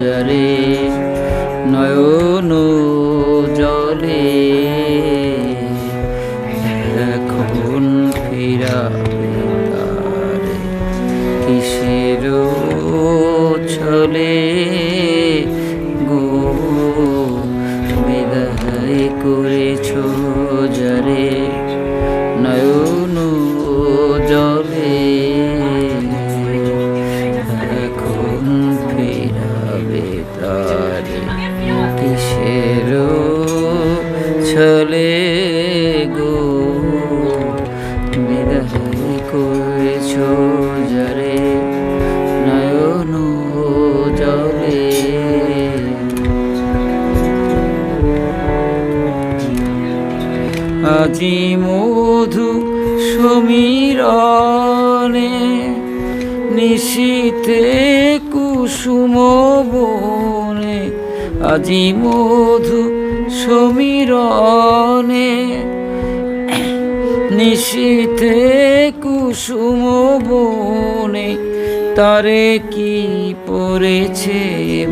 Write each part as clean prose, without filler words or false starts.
রে নয়ন জলে এখন ফিরাবে তারে কিসের ছলে গো বিদায় করেছ যারে নয়ন জলে এখন ফিরাবে তারে কিসের ছলে গো বিদায় করেছ যারে নয়ন জলে আজি মধু সমীরণে নিশীতে কুসুম বনে আজি মধু সমীরণে নিশীতে কুসুম বনে তারে কি পড়েছে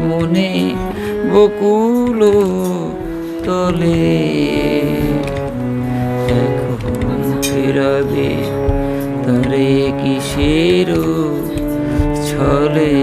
মনে বকুল তলে এখন ফিরাবে তারে কিসের ছলে